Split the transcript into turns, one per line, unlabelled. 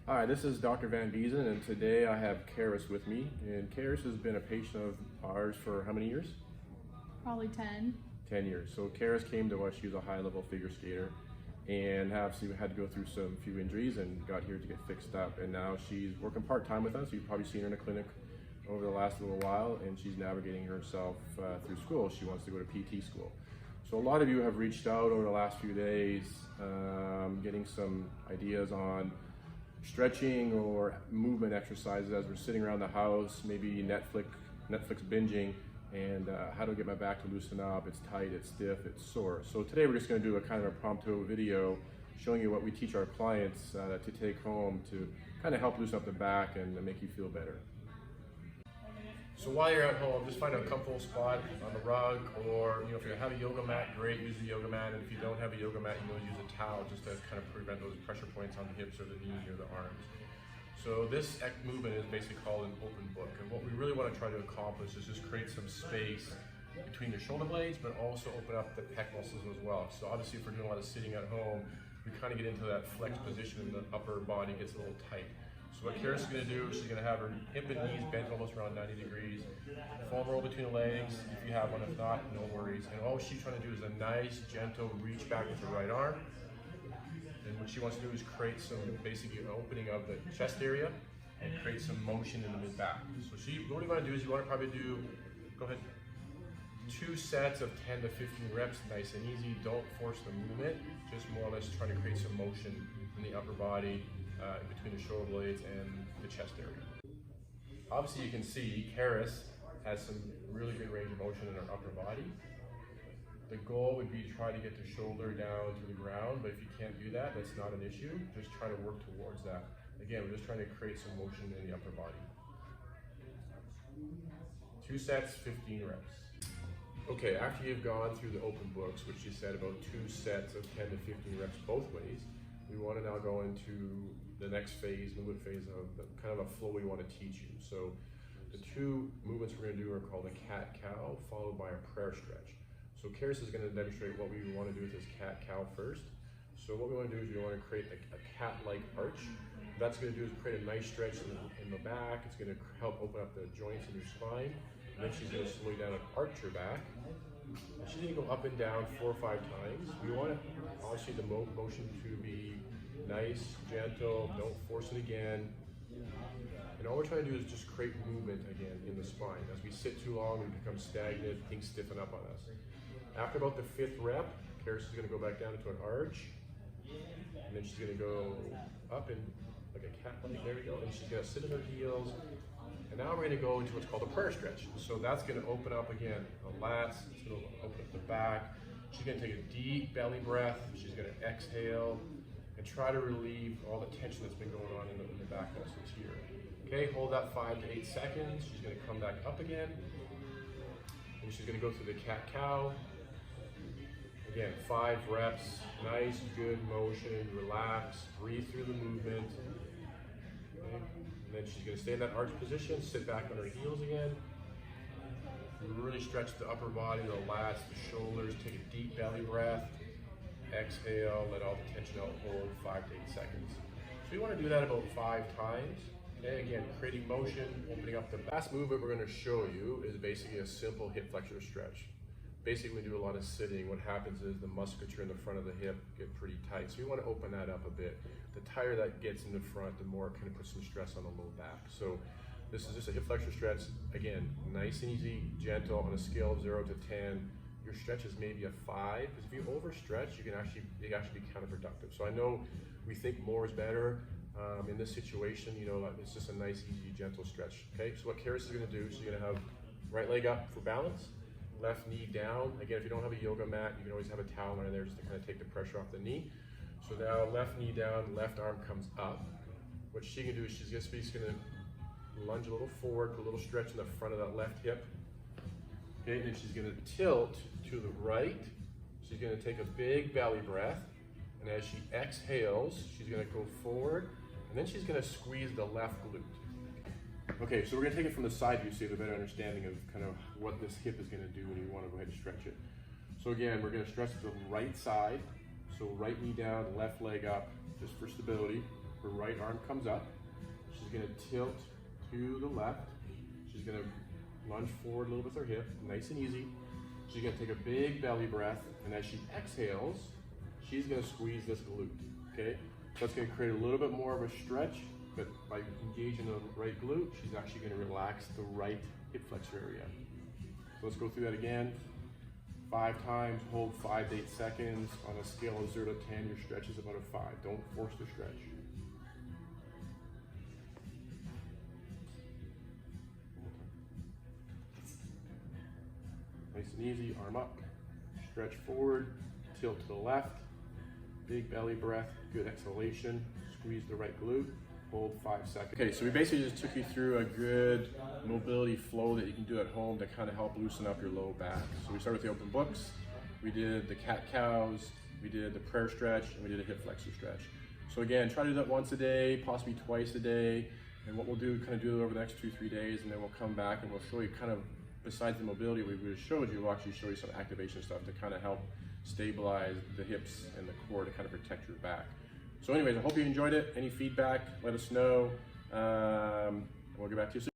Hi, this is Dr. Van Biesen, and today I have Karis with me. And Karis has been a patient of ours for how many years?
Probably 10.
10 years. So Karis came to us, she was a high-level figure skater, and obviously had to go through some few injuries and got here to get fixed up. And now she's working part-time with us. You've probably seen her in a clinic over the last little while, and she's navigating herself through school. She wants to go to PT school. So a lot of you have reached out over the last few days, getting some ideas on stretching or movement exercises as we're sitting around the house, maybe Netflix binging, and how to get my back to loosen up. It's tight, it's stiff, it's sore. So today we're just going to do a kind of a impromptu video showing you what we teach our clients to take home to kind of help loosen up the back and make you feel better. So while you're at home, just find a comfortable spot on the rug, or if you have a yoga mat, great, use the yoga mat. And if you don't have a yoga mat, you can use a towel just to kind of prevent those pressure points on the hips or the knee or the arms. So this movement is basically called an open book. And what we really want to try to accomplish is just create some space between your shoulder blades, but also open up the pec muscles as well. So obviously if we're doing a lot of sitting at home, we kind of get into that flex position and the upper body gets a little tight. So what Karis is going to do, she's going to have her hip and knees bent almost around 90 degrees, foam roll between the legs if you have one, if not, no worries. And all she's trying to do is a nice, gentle reach back with her right arm. And what she wants to do is create some, basically an opening of the chest area and create some motion in the mid-back. So what you want to do is you want to probably do, go ahead, 2 sets of 10 to 15 reps, nice and easy. Don't force the movement, just more or less trying to create some motion in the upper body, between the shoulder blades and the chest area. Obviously you can see Karis has some really good range of motion in her upper body. The goal would be to try to get the shoulder down to the ground, but if you can't do that, that's not an issue. Just try to work towards that. Again, we're just trying to create some motion in the upper body. 2 sets, 15 reps. Okay, after you've gone through the open books, which you said about 2 sets of 10 to 15 reps both ways, we want to now go into the next phase, movement phase of the kind of a flow we want to teach you. So the 2 movements we're going to do are called a cat-cow, followed by a prayer stretch. So Karis is going to demonstrate what we want to do with this cat-cow first. So what we want to do is we want to create a cat-like arch. What that's going to do is create a nice stretch in the back. It's going to help open up the joints in your spine. And then she's going to slow you down and arch your back. And she's going to go up and down 4 or 5 times. We want obviously the motion to be nice, gentle, don't force it again. And all we're trying to do is just create movement again in the spine. As we sit too long, we become stagnant, things stiffen up on us. After about the 5th rep, Karis is going to go back down into an arch. And then she's going to go up and like a cat, there we go. And she's going to sit on her heels. And now we're going to go into what's called a prayer stretch. So that's going to open up again the lats, it's going to open up the back. She's going to take a deep belly breath. She's going to exhale and try to relieve all the tension that's been going on in the back muscles here. Okay, hold that 5 to 8 seconds. She's going to come back up again. And she's going to go through the cat-cow. Again, 5 reps, nice, good motion, relax, breathe through the movement. Okay. And then she's going to stay in that arch position, sit back on her heels again. Really stretch the upper body, the lats, the shoulders, take a deep belly breath. Exhale, let all the tension out, hold 5 to 8 seconds. So you want to do that about 5 times. Okay, again, creating motion, opening up the last movement we're going to show you is basically a simple hip flexor stretch. Basically, we do a lot of sitting. What happens is the musculature in the front of the hip get pretty tight. So you want to open that up a bit. The tighter that gets in the front, the more it kind of puts some stress on the low back. So this is just a hip flexor stretch. Again, nice and easy, gentle on a scale of 0 to 10. Your stretch is maybe a 5, because if you overstretch, it can actually be counterproductive. So I know we think more is better. In this situation, it's just a nice, easy, gentle stretch. Okay, so what Karis is going to do, she's going to have right leg up for balance, left knee down. Again, if you don't have a yoga mat, you can always have a towel under there just to kind of take the pressure off the knee. So now left knee down, left arm comes up. What she can do is she's just going to lunge a little forward, put a little stretch in the front of that left hip. Okay, and then she's going to tilt to the right. She's going to take a big belly breath, and as she exhales, she's going to go forward, and then she's going to squeeze the left glute. Okay, so we're going to take it from the side view so you have a better understanding of kind of what this hip is going to do when you want to go ahead and stretch it. So again, we're going to stretch the right side, so right knee down, left leg up, just for stability. her right arm comes up. She's gonna tilt to the left. She's gonna lunge forward a little with her hip, nice and easy. She's gonna take a big belly breath, and as she exhales, she's gonna squeeze this glute, okay? So that's gonna create a little bit more of a stretch, but by engaging the right glute, she's actually gonna relax the right hip flexor area. So let's go through that again. 5 times, hold 5 to 8 seconds. On a scale of 0 to 10, your stretch is about a 5. Don't force the stretch. Nice and easy, arm up, stretch forward, tilt to the left, big belly breath, good exhalation, squeeze the right glute, hold 5 seconds. Okay, so we basically just took you through a good mobility flow that you can do at home to kind of help loosen up your low back. So we started with the open books, we did the cat-cows, we did the prayer stretch, and we did a hip flexor stretch. So again, try to do that once a day, possibly twice a day, and what we'll do, kind of do it over the next 2-3 days, and then we'll come back and we'll show you kind of, besides the mobility we just showed you, we'll actually show you some activation stuff to kind of help stabilize the hips and the core to kind of protect your back. So anyways, I hope you enjoyed it. Any feedback, let us know. We'll get back to you soon.